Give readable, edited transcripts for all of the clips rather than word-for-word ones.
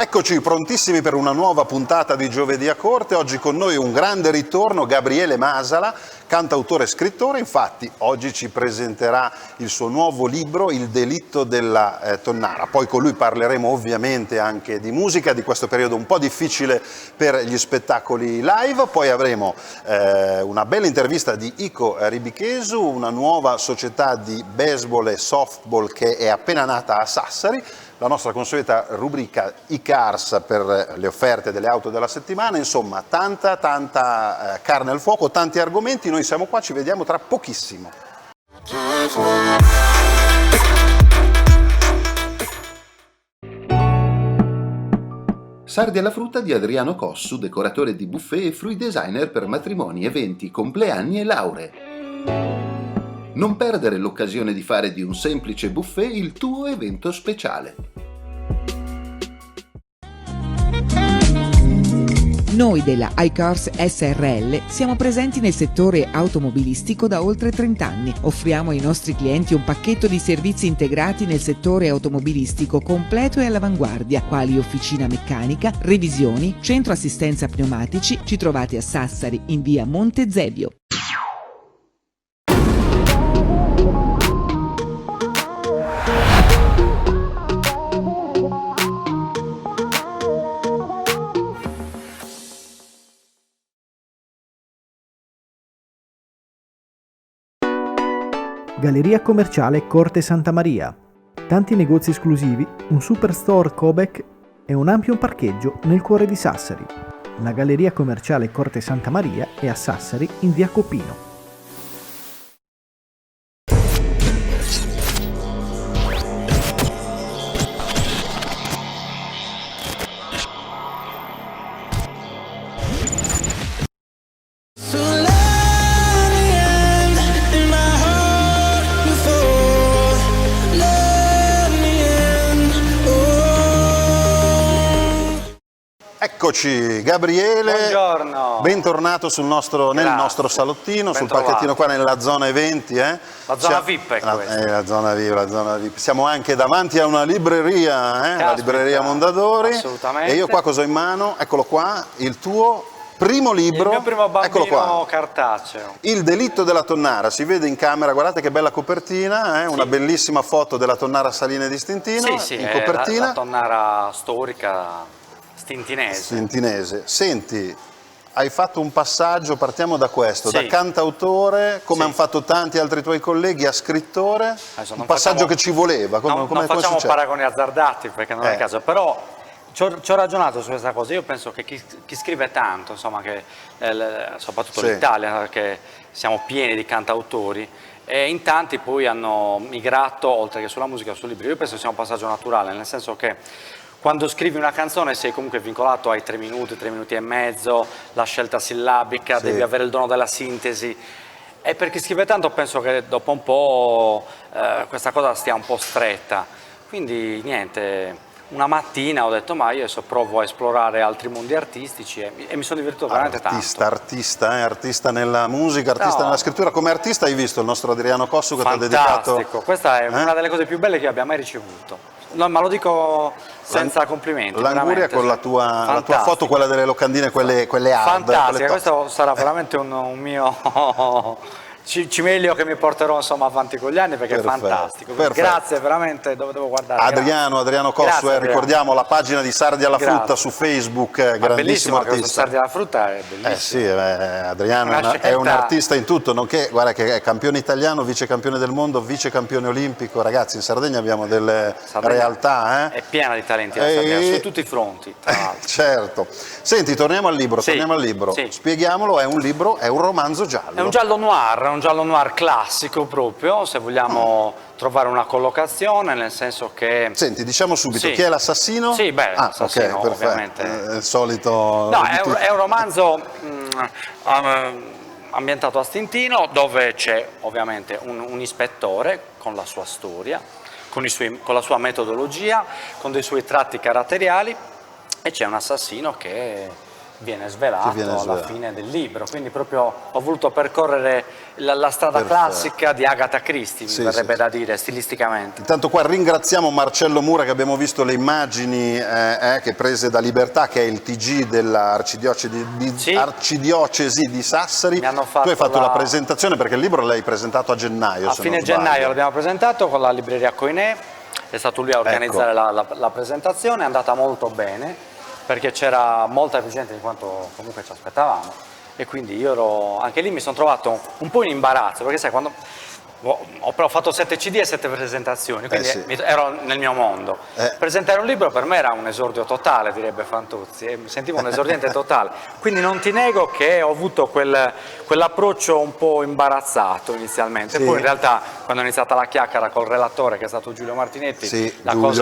Eccoci prontissimi per una nuova puntata di Giovedì a Corte. Oggi con noi un grande ritorno, Gabriele Masala, cantautore e scrittore. Infatti oggi ci presenterà il suo nuovo libro, Il delitto della tonnara. Poi con lui parleremo ovviamente anche di musica, di questo periodo un po' difficile per gli spettacoli live. Poi avremo una bella intervista di Ico Ribichesu, una nuova società di baseball e softball che è appena nata a Sassari. La nostra consueta rubrica e-cars per le offerte delle auto della settimana, insomma tanta carne al fuoco, tanti argomenti, noi siamo qua, ci vediamo tra pochissimo. Sardi alla frutta di Adriano Cossu, decoratore di buffet e fruit designer per matrimoni, eventi, compleanni e lauree. Non perdere l'occasione di fare di un semplice buffet il tuo evento speciale. Noi della iCars SRL siamo presenti nel settore automobilistico da oltre 30 anni. Offriamo ai nostri clienti un pacchetto di servizi integrati nel settore automobilistico completo e all'avanguardia, quali officina meccanica, revisioni, centro assistenza pneumatici. Ci trovate a Sassari in via Monte Zevio. Galleria commerciale Corte Santa Maria. Tanti negozi esclusivi, un superstore Cobec e un ampio parcheggio nel cuore di Sassari. La Galleria commerciale Corte Santa Maria è a Sassari in via Copino. Eccoci Gabriele, buongiorno, bentornato nel nostro salottino, sul parchettino qua nella zona eventi. La zona VIP è questa. La zona VIP. Siamo anche davanti a una libreria, la libreria Mondadori. Assolutamente. E io qua cosa ho in mano? Eccolo qua, il tuo primo libro. Il mio primo Eccolo qua. bambino cartaceo. Il delitto della tonnara, si vede in camera, guardate che bella copertina, una bellissima foto della tonnara Saline di Stintino Sì, in è copertina. la tonnara storica stintinese. Senti, hai fatto un passaggio, partiamo da questo, da cantautore, come hanno fatto tanti altri tuoi colleghi, a scrittore, un passaggio che ci voleva. Non facciamo paragoni azzardati perché non è il caso, però ci ho ragionato su questa cosa. Io penso che chi scrive tanto, insomma, che soprattutto l'Italia, perché siamo pieni di cantautori, e in tanti poi hanno migrato, oltre che sulla musica, sul libro. Io penso che sia un passaggio naturale, nel senso che quando scrivi una canzone sei comunque vincolato ai 3 minuti e mezzo, la scelta sillabica, devi avere il dono della sintesi. E per chi scrive tanto penso che dopo un po' questa cosa stia un po' stretta. Quindi niente, una mattina ho detto ma io adesso provo a esplorare altri mondi artistici e mi sono divertito veramente tanto. Artista nella musica, artista nella scrittura. Come artista hai visto il nostro Adriano Cossu che ti ha dedicato... Fantastico, questa è una delle cose più belle che abbia mai ricevuto. No, ma lo dico senza complimenti. L'anguria con la tua foto, quella delle locandine, quelle hard. Fantastica, questo sarà veramente un mio cimelio che mi porterò insomma avanti con gli anni perché è fantastico. Grazie veramente, dove devo guardare? Adriano Cossu, ricordiamo la pagina di Sardi alla frutta su Facebook, grandissimo artista. Sardi alla frutta è bellissimo. Sì, Adriano è un artista in tutto, nonché guarda che è campione italiano, vice campione del mondo, vice campione olimpico. Ragazzi, in Sardegna abbiamo delle realtà. È piena di talenti la Sardegna, su tutti i fronti, tra l'altro. Certo. Senti, torniamo al libro. Spieghiamolo, è un romanzo giallo. È un giallo noir classico proprio, se vogliamo trovare una collocazione, nel senso che... Senti, diciamo subito, chi è l'assassino? Sì, l'assassino ovviamente. Il solito... No, è un romanzo ambientato a Stintino, dove c'è ovviamente un ispettore con la sua storia, con la sua metodologia, con dei suoi tratti caratteriali, e c'è un assassino che viene svelato alla fine del libro, quindi proprio ho voluto percorrere la strada classica di Agatha Christie, mi verrebbe da dire, stilisticamente. Intanto qua ringraziamo Marcello Mura, che abbiamo visto le immagini che prese da Libertà, che è il TG dell'Arcidiocesi di Sassari. Tu hai fatto la presentazione, perché il libro l'hai presentato a gennaio. A fine gennaio l'abbiamo presentato con la libreria Coinè, è stato lui a organizzare la presentazione, è andata molto bene, perché c'era molta più gente di quanto comunque ci aspettavamo, e quindi io anche lì mi sono trovato un po' in imbarazzo, perché sai, quando ho fatto 7 CD e 7 presentazioni, quindi ero nel mio mondo. Presentare un libro per me era un esordio totale, direbbe Fantuzzi, mi sentivo un esordiente totale, quindi non ti nego che ho avuto quell'approccio un po' imbarazzato inizialmente, poi in realtà quando è iniziata la chiacchiera col relatore, che è stato Giulio Martinetti,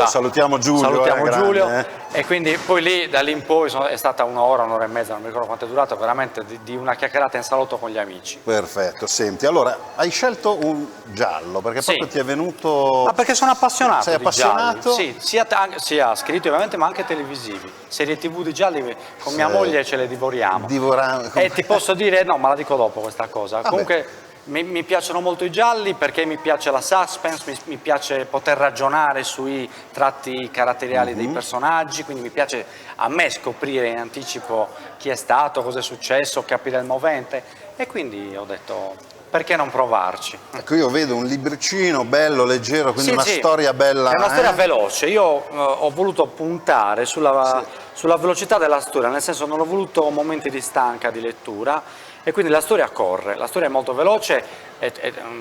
salutiamo Giulio, e quindi poi da lì in poi è stata un'ora e mezza, non mi ricordo quanto è durato, veramente di una chiacchierata in salotto con gli amici. Perfetto. Senti, allora hai scelto un giallo perché proprio ti è venuto... Ma perché sono appassionato. Sei appassionato? Sì, sia scritti ovviamente, ma anche televisivi, serie TV di gialli con mia moglie ce le divoriamo. E ti posso dire, no, ma la dico dopo questa cosa. Comunque mi piacciono molto i gialli, perché mi piace la suspense, mi piace poter ragionare sui tratti caratteriali dei personaggi, quindi mi piace a me scoprire in anticipo chi è stato, cosa è successo, capire il movente, e quindi ho detto, perché non provarci? Ecco, io vedo un libricino bello, leggero, quindi una storia bella. È una storia veloce. Io ho voluto puntare sulla velocità della storia, nel senso, non ho voluto momenti di stanca di lettura, e quindi la storia corre, la storia è molto veloce,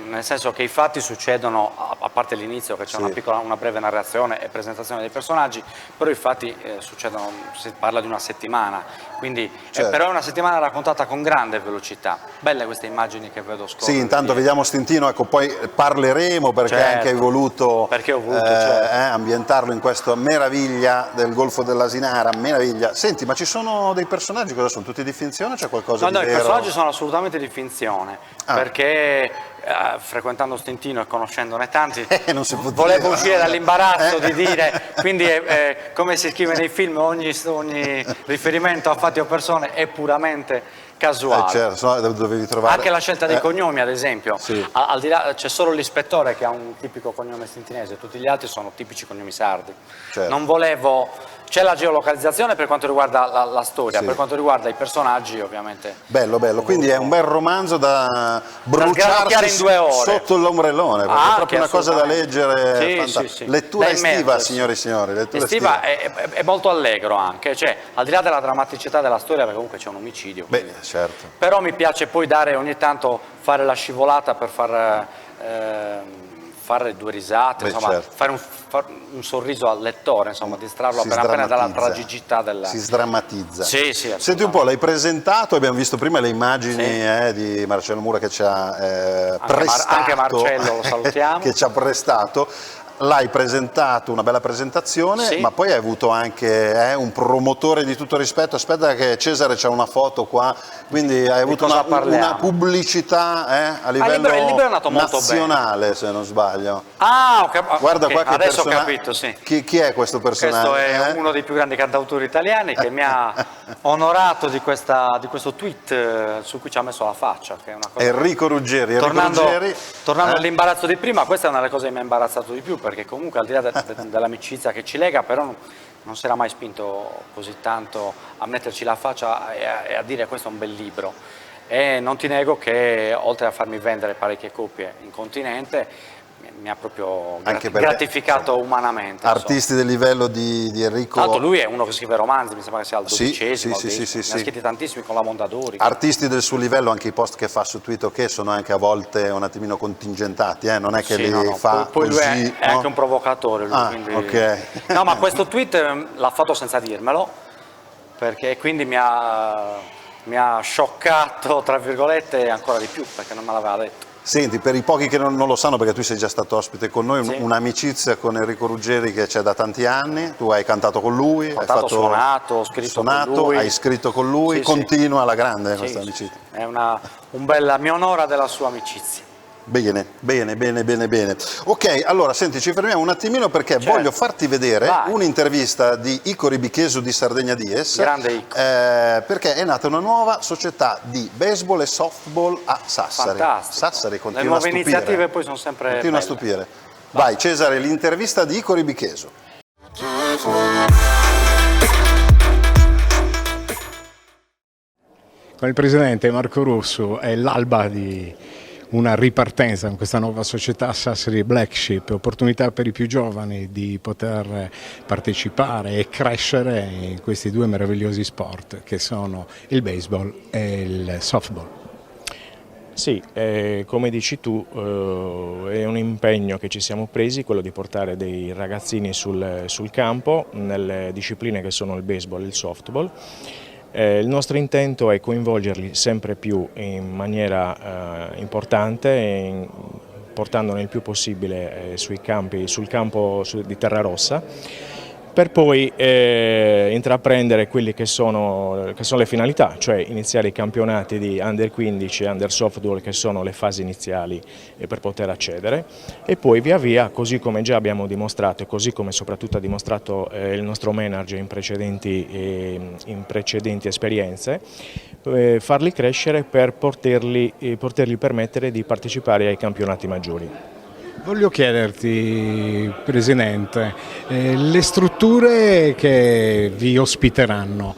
nel senso che i fatti succedono, a parte l'inizio che c'è una breve narrazione e presentazione dei personaggi, però i fatti succedono, si parla di una settimana, quindi però è una settimana raccontata con grande velocità. Belle queste immagini che vedo scorrere. Sì, intanto vediamo Stintino, ecco, poi parleremo, perché anche hai voluto, ambientarlo in questa meraviglia del Golfo dell'Asinara, meraviglia. Senti, ma ci sono dei personaggi, cosa sono? Tutti di finzione o c'è qualcosa di vero? No, i personaggi sono assolutamente di finzione, perché frequentando Stintino e conoscendone tanti, non si può volevo uscire dall'imbarazzo di dire, quindi come si scrive nei film, ogni riferimento a fatti o persone è puramente casuale. Dovevi trovare... Anche la scelta dei cognomi, ad esempio, al di là, c'è solo l'ispettore che ha un tipico cognome stintinese, tutti gli altri sono tipici cognomi sardi. Non volevo... C'è la geolocalizzazione per quanto riguarda la storia, per quanto riguarda i personaggi ovviamente. Bello, quindi è un bel romanzo da bruciarsi in 2 ore. Sotto l'ombrellone, perché è proprio una cosa da leggere, lettura estiva, signori e signori. Lettura estiva è molto allegro anche, cioè al di là della drammaticità della storia, perché comunque c'è un omicidio. Certo. Però mi piace poi ogni tanto fare la scivolata per fare 2 risate, fare un sorriso al lettore, insomma, distrarlo appena dalla tragicità della... Si sdrammatizza. Sì, Senti un po', l'hai presentato, abbiamo visto prima le immagini di Marcello Mura che ci ha prestato. Anche Marcello, lo salutiamo. Che ci ha prestato. L'hai presentato, una bella presentazione, ma poi hai avuto anche un promotore di tutto rispetto. Aspetta che Cesare c'ha una foto qua, quindi hai avuto una pubblicità a livello il libro è nato molto nazionale, bene, se non sbaglio. Guarda qua che adesso ho capito, Chi è questo personaggio? Questo è uno dei più grandi cantautori italiani che mi ha onorato di questo tweet su cui ci ha messo la faccia, che è una cosa... Enrico Ruggeri. Tornando all'imbarazzo di prima, questa è una delle cose che mi ha imbarazzato di più, perché comunque al di là dell'amicizia che ci lega, però non si era mai spinto così tanto a metterci la faccia e a dire questo è un bel libro. E non ti nego che oltre a farmi vendere parecchie copie in continente, mi ha proprio gratificato umanamente. Artisti del livello di Enrico. Tanto lui è uno che scrive romanzi, mi sembra che sia al 12esimo, ne ha scritti tantissimi con la Mondadori. Artisti del suo livello, anche i post che fa su Twitter, che sono anche a volte un attimino contingentati, non è che li fa poi così. Lui è anche un provocatore. No, ma questo tweet l'ha fatto senza dirmelo, perché quindi mi ha scioccato, tra virgolette, ancora di più, perché non me l'aveva detto. Senti, per i pochi che non lo sanno, perché tu sei già stato ospite con noi, un'amicizia con Enrico Ruggeri che c'è da tanti anni, tu hai cantato con lui, suonato, ho scritto con lui. Hai scritto con lui, continua alla grande questa amicizia. È mi onora della sua amicizia. Bene. Ok, allora senti, ci fermiamo un attimino perché Certo. voglio farti vedere Vai. un'intervista di Ico Ribichesu di Sardegna Dies. Grande Ico. Perché è nata una nuova società di baseball e softball a Sassari. Fantastico. Sassari Le continua a nuove stupire. iniziative poi sono sempre Continua a belle. stupire. Vai Cesare, l'intervista di Ico Ribichesu. Con il presidente Marco Russo è l'alba di una ripartenza con questa nuova società Sassari Black Sheep, opportunità per i più giovani di poter partecipare e crescere in questi due meravigliosi sport che sono il baseball e il softball. Sì, come dici tu, è un impegno che ci siamo presi, quello di portare dei ragazzini sul campo nelle discipline che sono il baseball e il softball. Il nostro intento è coinvolgerli sempre più in maniera importante, portandoli il più possibile sul campo di terra rossa, per poi intraprendere quelle che sono le finalità, cioè iniziare i campionati di Under 15 e Under Softball, che sono le fasi iniziali per poter accedere, e poi via via, così come già abbiamo dimostrato e così come soprattutto ha dimostrato il nostro manager in precedenti esperienze, farli crescere per poterli permettere di partecipare ai campionati maggiori. Voglio chiederti, Presidente, le strutture che vi ospiteranno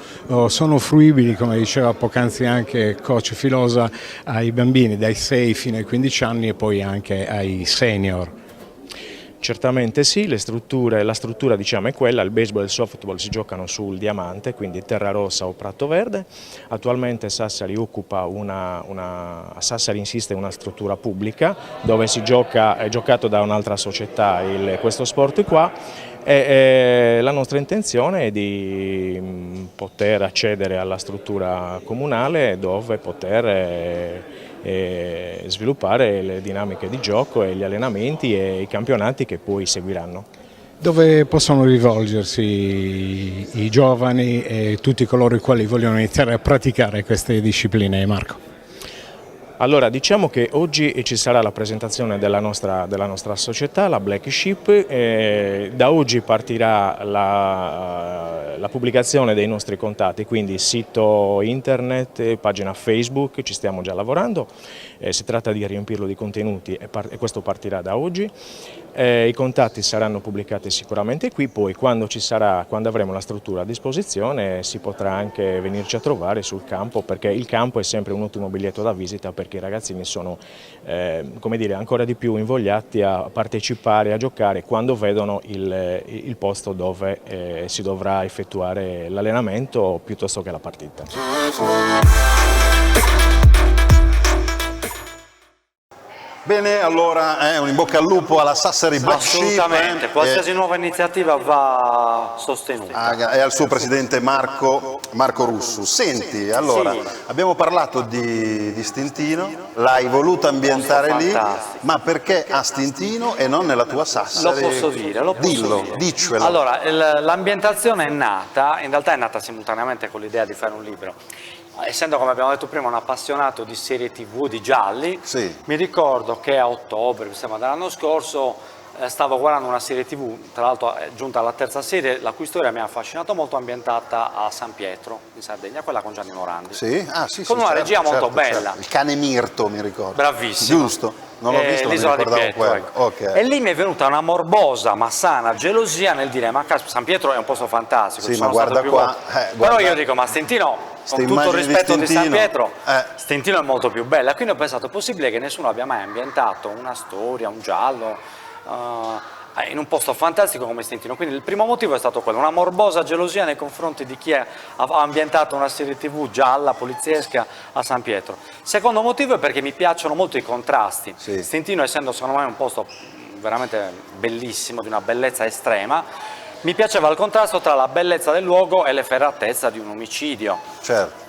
sono fruibili, come diceva poc'anzi anche coach Filosa, ai bambini dai 6 fino ai 15 anni e poi anche ai senior? Certamente sì, la struttura diciamo è quella, il baseball e il softball si giocano sul diamante, quindi terra rossa o prato verde. Attualmente Sassari insiste in una struttura pubblica dove è giocato da un'altra società questo sport qua, e la nostra intenzione è di poter accedere alla struttura comunale dove poter sviluppare le dinamiche di gioco e gli allenamenti e i campionati che poi seguiranno. Dove possono rivolgersi i giovani e tutti coloro i quali vogliono iniziare a praticare queste discipline, Marco? Allora, diciamo che oggi ci sarà la presentazione della nostra società, la Black Sheep. Da oggi partirà la pubblicazione dei nostri contatti, quindi sito internet, pagina Facebook, ci stiamo già lavorando. Si tratta di riempirlo di contenuti e questo partirà da oggi. I contatti saranno pubblicati sicuramente qui, poi quando avremo la struttura a disposizione si potrà anche venirci a trovare sul campo, perché il campo è sempre un ottimo biglietto da visita, perché i ragazzini sono come dire, ancora di più invogliati a partecipare, a giocare quando vedono il posto dove si dovrà effettuare l'allenamento piuttosto che la partita. Bene, allora un in bocca al lupo alla Sassari Black Sheep. Assolutamente, qualsiasi nuova iniziativa va sostenuta. E al suo presidente Marco Russo. Senti, allora, Sì. abbiamo parlato di Stintino, l'hai voluto ambientare lì, fantastico. ma perché a Stintino e non nella tua Sassari? Lo posso dire. Diccelo. Allora, l'ambientazione in realtà è nata simultaneamente con l'idea di fare un libro. Essendo, come abbiamo detto prima, un appassionato di serie TV, di gialli, Sì. mi ricordo che a ottobre, dell'anno scorso, stavo guardando una serie TV, tra l'altro è giunta alla terza serie, la cui storia mi ha affascinato molto, ambientata a San Pietro, in Sardegna, quella con Gianni Morandi. Sì? Ah, sì, Con sì, una certo, regia molto certo, bella. certo. Il cane Mirto, mi ricordo. Bravissimo. Giusto? Non l'ho visto, ma mi l'isola di ricordavo Pietro, quello. ecco. Ok. E lì mi è venuta una morbosa ma sana gelosia nel dire: ma caspita, San Pietro è un posto fantastico, Sì, ci ma sono stato guarda più qua, volte. guarda- Però io dico, ma Stintino, Ste con tutto il immagini di rispetto di San Stintino, Pietro, Stintino è molto più bella. Quindi ho pensato, è possibile che nessuno abbia mai ambientato una storia, un giallo in un posto fantastico come Stintino. Quindi il primo motivo è stato quello, una morbosa gelosia nei confronti di chi ha ambientato una serie TV gialla, poliziesca a San Pietro. Secondo motivo è perché mi piacciono molto i contrasti. Sì. Stintino, essendo secondo me un posto veramente bellissimo, di una bellezza estrema, mi piaceva il contrasto tra la bellezza del luogo e l'efferatezza di un omicidio. Certo.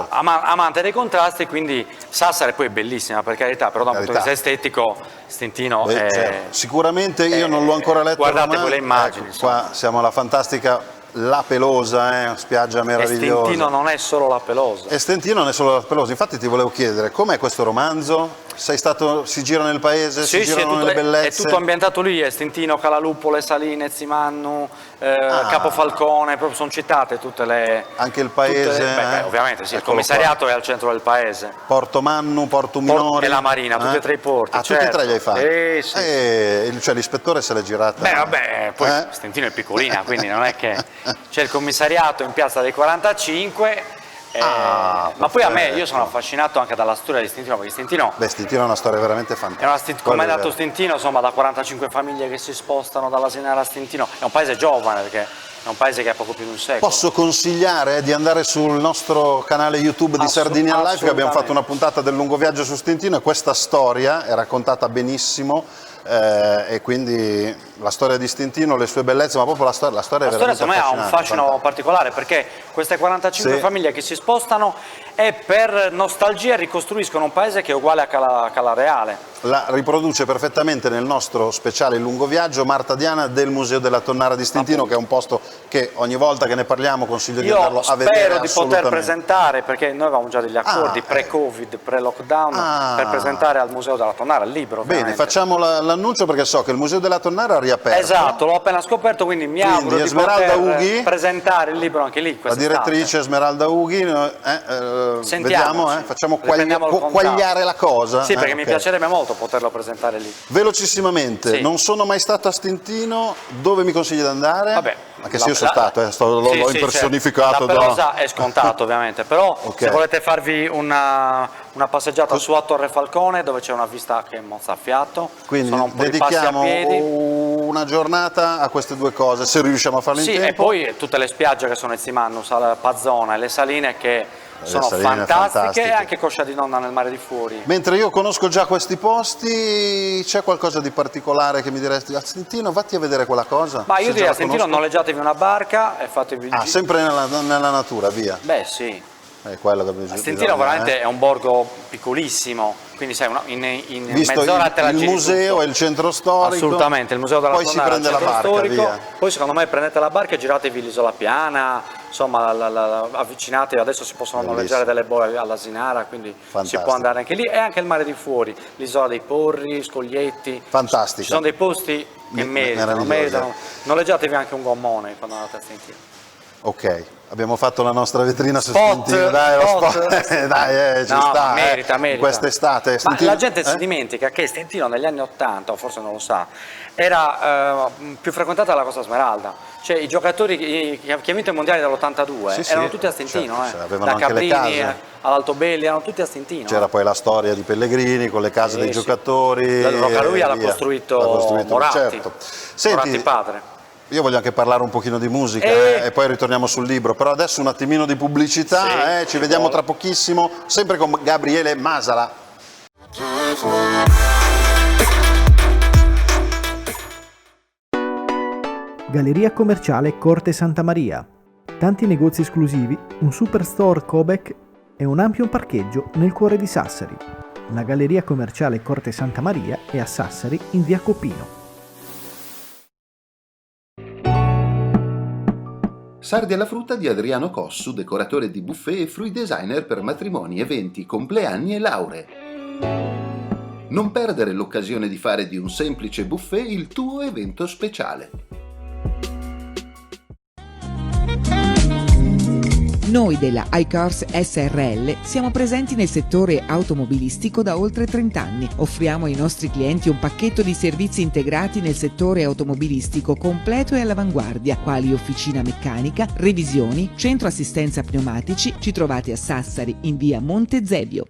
Amante dei contrasti, quindi Sassari poi è bellissima, per carità, però da un punto di vista estetico Stintino è... certo. Sicuramente io non l'ho ancora letto. Guardate il romanzo. quelle immagini. Ecco, qua siamo alla fantastica La Pelosa, spiaggia meravigliosa. E Stintino non è solo La Pelosa. E Stintino non è solo La Pelosa, infatti ti volevo chiedere, com'è questo romanzo? si gira nel paese, si girano nelle è bellezze? tutto ambientato lì, è Stintino, Calaluppo, Le Saline, Zimannu, Capofalcone, proprio sono citate tutte le... Anche il paese? Ovviamente sì, il Eccolo commissariato qua. è al centro del paese. Porto Mannu, Porto Minori. E la Marina, tutti e tre i porti. Tutti e tre li hai fatti? Sì. Cioè l'ispettore se l'è girata. Poi Stintino è piccolina, quindi non è che... C'è il commissariato in piazza dei 45... ma poi a me, io sono affascinato anche dalla storia di Stintino, perché Stintino... Stintino è una storia veramente fantastica. Come è nato Stintino, insomma, da 45 famiglie che si spostano dall'Asinara a Stintino, è un paese giovane, perché è un paese che ha poco più di un secolo. Posso consigliare di andare sul nostro canale YouTube di Sardinia Life, che abbiamo fatto una puntata del lungo viaggio su Stintino, e questa storia è raccontata benissimo, e quindi la storia di Stintino, le sue bellezze, ma proprio la storia è veramente secondo me ha un fascino particolare, perché queste 45 famiglie che si spostano e per nostalgia ricostruiscono un paese che è uguale a Cala Reale. La riproduce perfettamente nel nostro speciale lungo viaggio Marta Diana del Museo della Tonnara di Stintino, che è un posto che ogni volta che ne parliamo consiglio di andarlo a vedere. Spero di poter presentare, perché noi avevamo già degli accordi pre-Covid, pre-lockdown, per presentare al Museo della Tonnara il libro. Bene, facciamo l'annuncio, perché so che il Museo della Tonnara ha riaperto. Esatto, l'ho appena scoperto, quindi mi auguro di poter presentare il libro anche lì. La direttrice Esmeralda Ughi, vediamo, facciamo quagliare la cosa. Sì, perché mi piacerebbe molto poterlo presentare lì. Velocissimamente, non sono mai stato a Stintino, dove mi consigli di andare? Vabbè, anche se io sono stato, l'ho impersonificato. La Pelosa è scontato ovviamente, però se volete farvi una passeggiata su a Torre Falcone, dove c'è una vista che è mozzafiato, quindi sono un po' dedichiamo di passi a piedi. una giornata a queste due cose, se riusciamo a farlo in tempo. E poi tutte le spiagge che sono in Zimannu, Pazzona e Le Saline, che sono fantastiche, e anche Coscia di Nonna nel mare di fuori. Mentre io conosco già questi posti, c'è qualcosa di particolare che mi diresti a Stintino? Vatti a vedere quella cosa. Ma io direi a Stintino noleggiatevi una barca e fatevi il sempre nella natura, via. Beh sì. Stintino veramente è un borgo piccolissimo, quindi sai, in visto mezz'ora te la giri il museo tutto. E il centro storico. Assolutamente, il museo della Poi Tonnara, si prende la barca, storico, via. Poi secondo me prendete la barca e giratevi l'Isola Piana, insomma avvicinate, adesso si possono noleggiare delle boe all'Asinara, quindi si può andare anche lì, e anche il mare di fuori, l'Isola dei Porri, Scoglietti. Fantastico. Ci sono dei posti che meritano. Noleggiatevi anche un gommone quando andate a Stintino. Ok, abbiamo fatto la nostra vetrina su Stintino, dai, ci sta, merita. Quest'estate. Ma la gente si dimentica che Stintino negli anni 80, o forse non lo sa, era più frequentata dalla Costa Smeralda, cioè i giocatori che hanno vinto i mondiali dall'82 erano tutti a Stintino, avevano da anche le Cabrini case. all'Altobelli, erano tutti a Stintino. C'era poi la storia di Pellegrini con le case dei giocatori. Lui l'ha costruito Moratti, certo. Moratti padre. Io voglio anche parlare un pochino di musica e poi ritorniamo sul libro, però adesso un attimino di pubblicità, ci vediamo tra pochissimo, sempre con Gabriele Masala. Galleria commerciale Corte Santa Maria. Tanti negozi esclusivi, un superstore Cobec e un ampio parcheggio nel cuore di Sassari. La Galleria commerciale Corte Santa Maria è a Sassari in via Copino. Sardi alla frutta di Adriano Cossu, decoratore di buffet e fruit designer per matrimoni, eventi, compleanni e lauree. Non perdere l'occasione di fare di un semplice buffet il tuo evento speciale. Noi della iCars SRL siamo presenti nel settore automobilistico da oltre 30 anni. Offriamo ai nostri clienti un pacchetto di servizi integrati nel settore automobilistico completo e all'avanguardia, quali officina meccanica, revisioni, centro assistenza pneumatici. Ci trovate a Sassari in via Monte Zevio.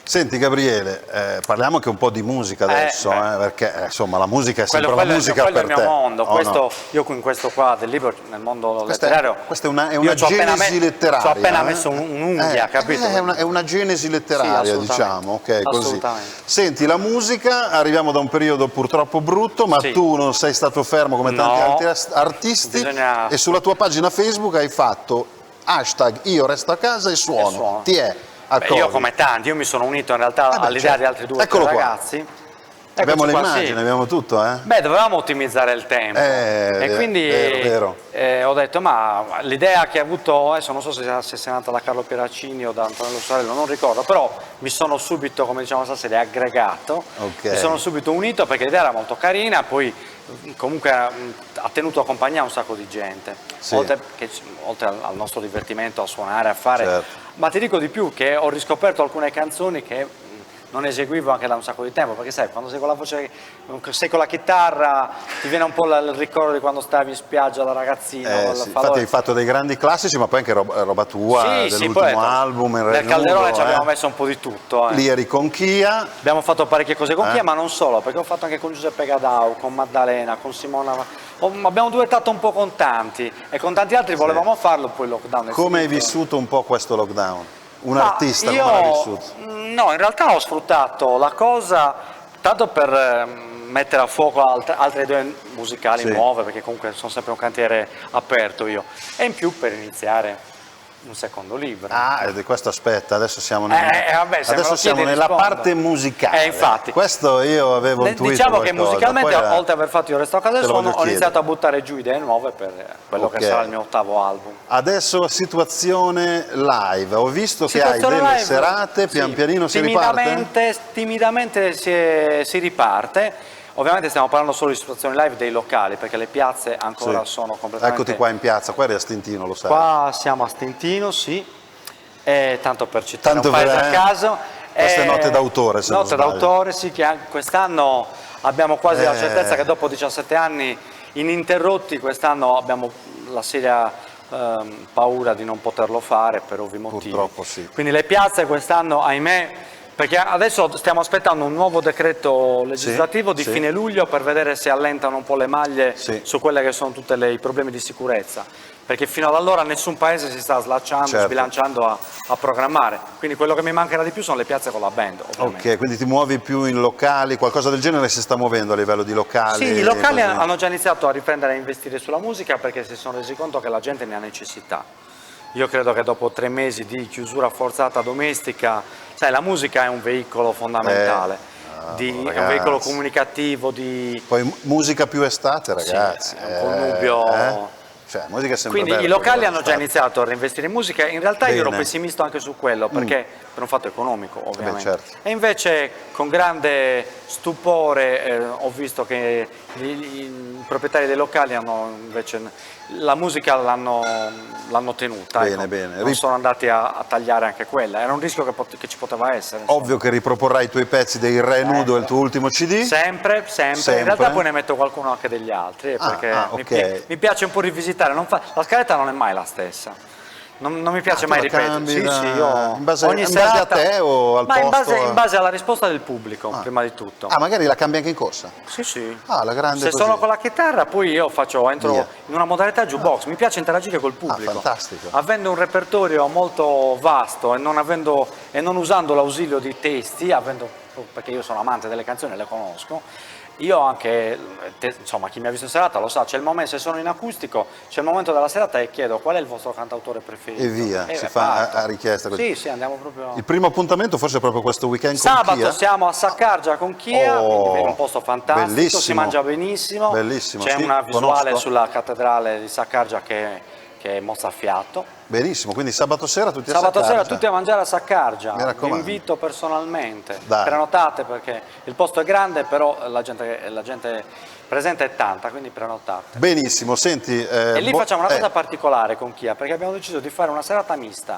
Senti Gabriele, parliamo anche un po' di musica adesso, perché insomma la musica è sempre la musica per te. Quello è il mio mondo, no? Io in questo qua del libro, nel mondo letterario... Questa è una genesi letteraria. Ci ho appena messo un'unghia, capito? È una genesi letteraria, sì, diciamo, ok, così. Assolutamente. Senti, la musica, arriviamo da un periodo purtroppo brutto, ma tu non sei stato fermo come tanti altri artisti e sulla tua pagina Facebook hai fatto # io resto a casa e suono. Io come tanti, io mi sono unito in realtà all'idea di altri 2 o 3 ragazzi. Abbiamo le immagini, abbiamo tutto, Beh, dovevamo ottimizzare il tempo e quindi ho detto, ma l'idea che ha avuto, adesso non so se è nata da Carlo Pieraccini o da Antonello Sorello, non ricordo, però mi sono subito, come diciamo stasera, aggregato, mi sono subito unito perché l'idea era molto carina, poi comunque ha tenuto a compagnia un sacco di gente, oltre al nostro divertimento, a suonare, a fare, ma ti dico di più, che ho riscoperto alcune canzoni che non eseguivo anche da un sacco di tempo, perché sai, quando sei con la voce, sei con la chitarra, ti viene un po' il ricordo di quando stavi in spiaggia da ragazzino. Infatti hai fatto dei grandi classici, ma poi anche roba tua, dell'ultimo album. Nel Calderone ci abbiamo messo un po' di tutto. Lì eri con Chia. Abbiamo fatto parecchie cose con Chia, ma non solo, perché ho fatto anche con Giuseppe Gadau, con Maddalena, con Simona. Abbiamo duettato un po' con tanti e con tanti altri volevamo farlo, poi il lockdown. Come hai vissuto un po' questo lockdown? Un artista come l'ha vissuto? No, in realtà ho sfruttato la cosa tanto per mettere a fuoco altre idee musicali nuove, perché comunque sono sempre un cantiere aperto io, e in più per iniziare un secondo libro. Questo aspetta, adesso siamo, nella parte musicale. Infatti. Questo io avevo un tweet. Diciamo che musicalmente, oltre ad aver fatto Io resto a casa e suono, ho iniziato a buttare giù idee nuove per quello che sarà il mio 8º album. Adesso situazione live, ho visto che hai delle serate, pian pianino si riparte? Timidamente si riparte. Ovviamente stiamo parlando solo di situazioni live dei locali, perché le piazze ancora sono completamente... Eccoti qua in piazza, qua eri a Stintino, lo sai. Qua siamo a Stintino, tanto per citare un paese a caso. Questa è Notte d'autore, se non sbaglio. Notte d'autore, che anche quest'anno abbiamo quasi la certezza che dopo 17 anni ininterrotti, quest'anno abbiamo la seria paura di non poterlo fare per ovvi motivi. Purtroppo Quindi le piazze quest'anno, ahimè, perché adesso stiamo aspettando un nuovo decreto legislativo di fine luglio per vedere se allentano un po' le maglie su quelle che sono tutti i problemi di sicurezza, perché fino ad allora nessun paese si sta slacciando, sbilanciando a programmare, quindi quello che mi mancherà di più sono le piazze con la band, ovviamente. Ok, quindi ti muovi più in locali, qualcosa del genere si sta muovendo a livello di locali? Sì, i locali hanno già iniziato a riprendere a investire sulla musica perché si sono resi conto che la gente ne ha necessità. Io credo che dopo 3 mesi di chiusura forzata domestica, sai, la musica è un veicolo fondamentale, è un veicolo comunicativo. Poi musica più estate, ragazzi. È un connubio. Musica è sempre Quindi i locali hanno già iniziato a reinvestire in musica. In realtà io ero pessimista anche su quello, perché per un fatto economico, ovviamente. E invece con grande stupore ho visto che i proprietari dei locali hanno invece la musica l'hanno tenuta, non sono andati a tagliare anche quella, era un rischio che ci poteva essere. Ovvio che riproporrai i tuoi pezzi dei Re Nudo, il tuo ultimo CD? Sempre, in realtà poi ne metto qualcuno anche degli altri, perché mi piace un po' rivisitare, la scaletta non è mai la stessa. Non mi piace mai ripetere. In base a te o al posto? In base alla risposta del pubblico, prima di tutto. Magari la cambi anche in corsa? Sì. La grande Se così. sono con la chitarra, poi io entro in una modalità jukebox. Mi piace interagire col pubblico. Fantastico. Avendo un repertorio molto vasto e non usando l'ausilio di testi, perché io sono amante delle canzoni e le conosco, io anche, insomma, chi mi ha visto in serata lo sa, c'è il momento, se sono in acustico, c'è il momento della serata e chiedo qual è il vostro cantautore preferito. E via, si fa a richiesta così. Sì, andiamo proprio... Il primo appuntamento forse è proprio questo weekend con Sabato Chia? Siamo a Saccargia con Chia, quindi è un posto fantastico, bellissimo. Si mangia benissimo, c'è una visuale sulla cattedrale di Saccargia che è mozzafiato. Benissimo, quindi sabato sera tutti a Sabato Saccargia. sera tutti a mangiare a Saccargia, Mi raccomando. vi invito personalmente, Dai. prenotate perché il posto è grande, però la gente presente è tanta, quindi prenotate. Benissimo, senti... e lì facciamo una cosa particolare con Chia, perché abbiamo deciso di fare una serata mista,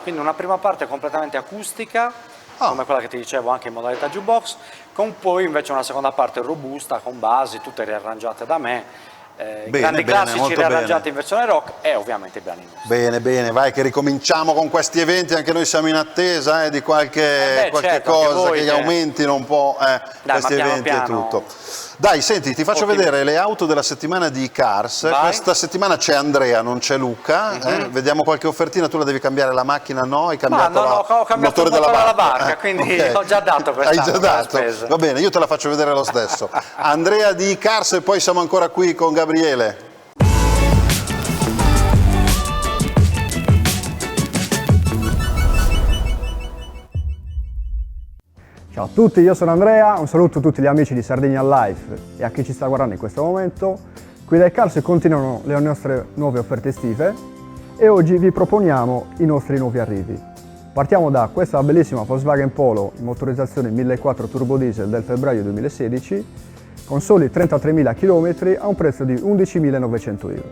quindi una prima parte completamente acustica, come quella che ti dicevo anche in modalità jukebox, con poi invece una seconda parte robusta, con basi, tutte riarrangiate da me, grandi classici molto riarrangiati bene. in versione rock e ovviamente i brani nostri. Bene, bene, vai che ricominciamo con questi eventi, anche noi siamo in attesa di qualche certo, cosa anche che voi aumentino un po' questi ma piano eventi e piano. tutto. Dai, senti, ti faccio vedere le auto della settimana di Cars. Vai. Questa settimana c'è Andrea, non c'è Luca. Vediamo qualche offertina, tu la devi cambiare la macchina, no? Hai cambiato ho cambiato il motore il motore della della barca, barca, quindi ok. ho già dato Hai quest'anno già quella dato? spesa. Va bene, io te la faccio vedere lo stesso. Andrea di Cars e poi siamo ancora qui con Gabriele. Ciao a tutti, io sono Andrea, un saluto a tutti gli amici di Sardinia Life e a chi ci sta guardando in questo momento. Qui dai Cars continuano le nostre nuove offerte estive e oggi vi proponiamo i nostri nuovi arrivi. Partiamo da questa bellissima Volkswagen Polo in motorizzazione 1.4 turbo diesel del febbraio 2016 con soli 33.000 km a un prezzo di 11.900 euro.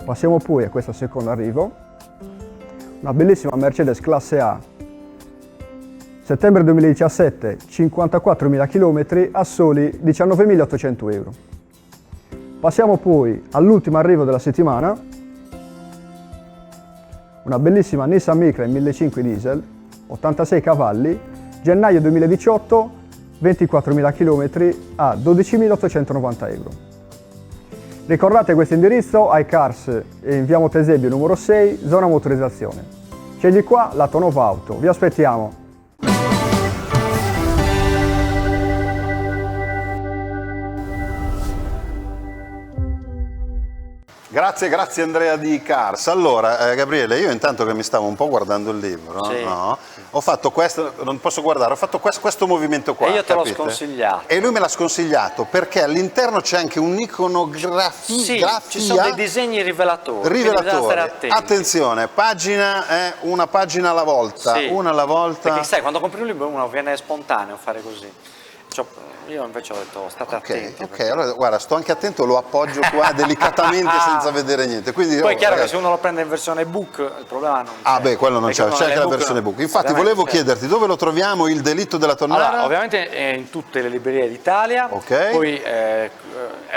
Passiamo poi a questo secondo arrivo, una bellissima Mercedes classe A settembre 2017, 54.000 km a soli 19.800 euro. Passiamo poi all'ultimo arrivo della settimana, una bellissima Nissan Micra in 1.500 diesel, 86 cavalli, gennaio 2018, 24.000 km a 12.890 euro. Ricordate questo indirizzo, iCars in via Montesebio numero 6, zona motorizzazione. Scegli qua la nuova auto, vi aspettiamo! Grazie Andrea di Cars. Allora, Gabriele, io intanto che mi stavo un po' guardando il libro, Sì. no? Ho fatto questo, non posso guardare, ho fatto questo movimento qua. E io te l'ho capite? sconsigliato. E lui me l'ha sconsigliato perché all'interno c'è anche un'iconografia. Sì, ci sono dei disegni rivelatori. quindi bisogna stare attenti. Attenzione, pagina è una pagina alla volta, Sì. una alla volta. Perché sai, quando compri un libro uno viene spontaneo fare così. Io invece ho detto state attenti. Ok, allora guarda, sto anche attento, lo appoggio qua delicatamente senza vedere niente. Quindi, Poi è chiaro ragazzi, che se uno lo prende in versione book il problema non c'è. ah beh, quello non c'è, Perché c'è anche la nell'ebook versione no. book. Infatti Ovviamente volevo c'è. chiederti dove lo troviamo il delitto della tonnara? Allora, ovviamente è in tutte le librerie d'Italia, Ok. poi è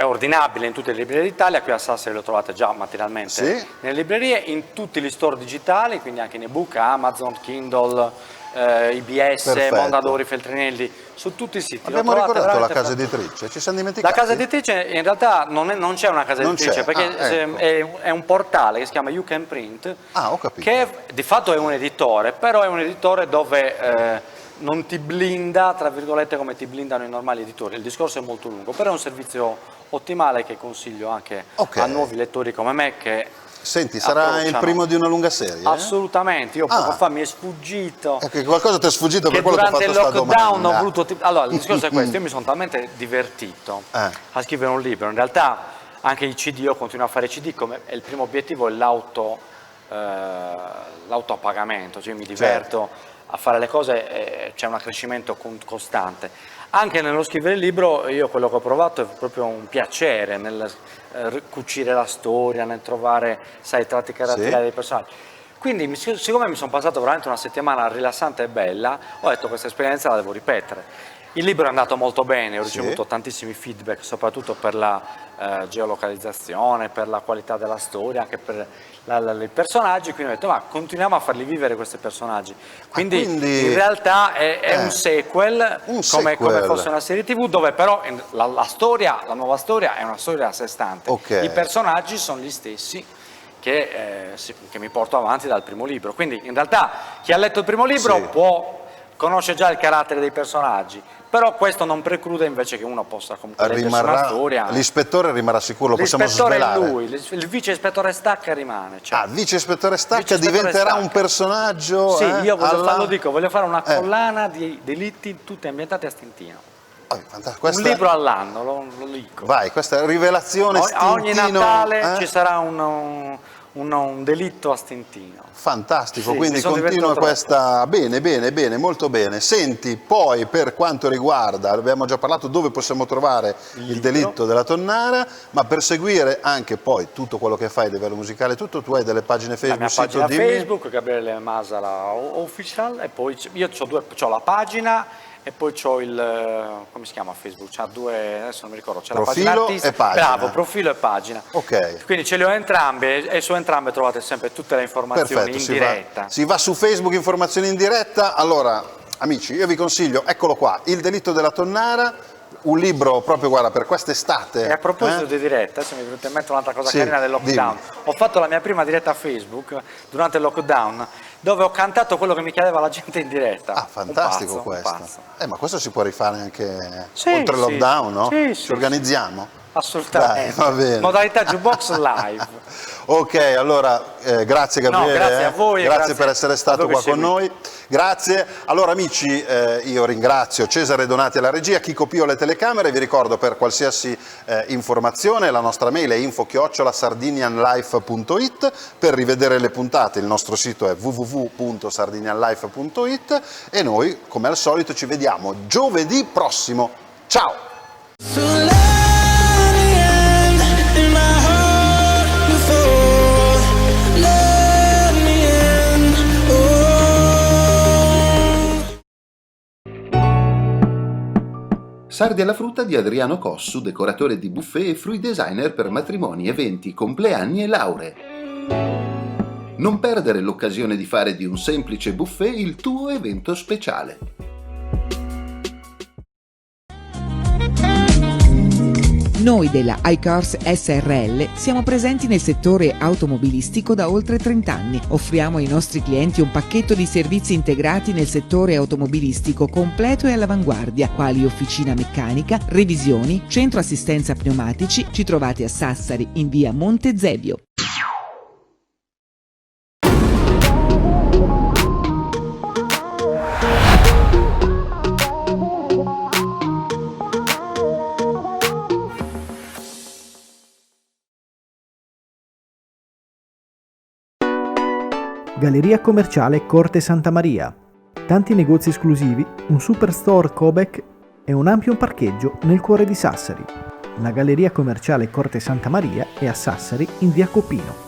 ordinabile in tutte le librerie d'Italia, qui a Sassari lo trovate già materialmente Sì. nelle librerie, in tutti gli store digitali, quindi anche in ebook, Amazon, Kindle, IBS, Perfetto. Mondadori, Feltrinelli, su tutti i siti. Lo Abbiamo trovate ricordato la veramente casa editrice, ci siamo La dimenticati? casa editrice in realtà non c'è una casa Non editrice, c'è. perché Ah, ecco. è un portale che si chiama You Can Print, Ah, ho capito. che di fatto è un editore, però è un editore dove non ti blinda, tra virgolette, come ti blindano i normali editori. Il discorso è molto lungo, però è un servizio ottimale che consiglio anche Ok. a nuovi lettori come me che Senti, sarà il approcciano. primo di una lunga serie? Assolutamente, io poco Ah. fa mi è sfuggito Ecco, qualcosa ti è sfuggito che per quello che ho durante fatto il sta lockdown domanda. ho voluto... Allora, il discorso è questo, io mi sono talmente divertito a scrivere un libro, in realtà anche i CD, io continuo a fare CD, come il primo obiettivo è l'auto a pagamento, cioè mi diverto a fare le cose e c'è un accrescimento costante. Anche nello scrivere il libro io quello che ho provato è proprio un piacere nel cucire la storia, nel trovare, sai, i tratti caratteriali dei personaggi. Quindi siccome mi sono passato veramente una settimana rilassante e bella, ho detto questa esperienza la devo ripetere. Il libro è andato molto bene, ho ricevuto tantissimi feedback, soprattutto per la geolocalizzazione, per la qualità della storia, anche per i personaggi, quindi ho detto ma continuiamo a farli vivere questi personaggi. Quindi in realtà è un sequel, come fosse una serie TV, dove però la nuova storia è una storia a sé stante. I personaggi sono gli stessi che mi porto avanti dal primo libro. Quindi in realtà chi ha letto il primo libro conosce già il carattere dei personaggi, però questo non preclude invece che uno possa comunque leggersi una storia. L'ispettore rimarrà sicuro, lo possiamo svelare. L'ispettore è lui, il vice ispettore Stacca rimane. Cioè. Il vice ispettore Stacca diventerà un personaggio. Sì, io voglio fare una collana di delitti tutti ambientati a Stintino. Un libro all'anno, lo dico. Vai, questa è rivelazione Stintino. A ogni Natale ci sarà un delitto a Stintino. Fantastico, quindi continua questa... Bene, molto bene. Senti, poi per quanto riguarda, abbiamo già parlato dove possiamo trovare il delitto della tonnara, ma per seguire anche poi tutto quello che fai a livello musicale, tu hai delle pagine Facebook, la mia pagina Facebook, Gabriele Masala Official, e poi io ho la pagina e poi c'ho come si chiama Facebook? C'ha due, adesso non mi ricordo, c'è Profilo la pagina artista. e pagina. Bravo, profilo e pagina. Ok. Quindi ce le ho entrambe e su entrambe trovate sempre tutte le informazioni in diretta. Si va su Facebook, informazioni in diretta. Allora, amici, io vi consiglio, eccolo qua, Il delitto della tonnara, un libro proprio, guarda, per quest'estate. E a proposito di diretta, adesso mi è venuta in mente un'altra cosa carina del lockdown. Dimmi. Ho fatto la mia prima diretta a Facebook durante il lockdown, dove ho cantato quello che mi chiedeva la gente in diretta. Ah, fantastico un pazzo. Ma questo si può rifare anche Sì, oltre il sì. lockdown, no? Sì, Ci sì, organizziamo? Assolutamente. Dai, va bene. Modalità jukebox live. Ok, allora grazie Gabriele, grazie a voi e grazie per essere stato qua con noi, grazie. Allora amici, io ringrazio Cesare Donati alla regia, Chico Pio alle telecamere, vi ricordo per qualsiasi informazione la nostra mail è info@sardinianlife.it, per rivedere le puntate il nostro sito è www.sardinianlife.it e noi come al solito ci vediamo giovedì prossimo, ciao! Sardi alla frutta di Adriano Cossu, decoratore di buffet e fruit designer per matrimoni, eventi, compleanni e lauree. Non perdere l'occasione di fare di un semplice buffet il tuo evento speciale. Noi della iCars SRL siamo presenti nel settore automobilistico da oltre 30 anni. Offriamo ai nostri clienti un pacchetto di servizi integrati nel settore automobilistico completo e all'avanguardia, quali officina meccanica, revisioni, centro assistenza pneumatici. Ci trovate a Sassari in via Monte Zebio. Galleria commerciale Corte Santa Maria. Tanti negozi esclusivi, un superstore Cobek e un ampio parcheggio nel cuore di Sassari. La Galleria commerciale Corte Santa Maria è a Sassari in via Copino.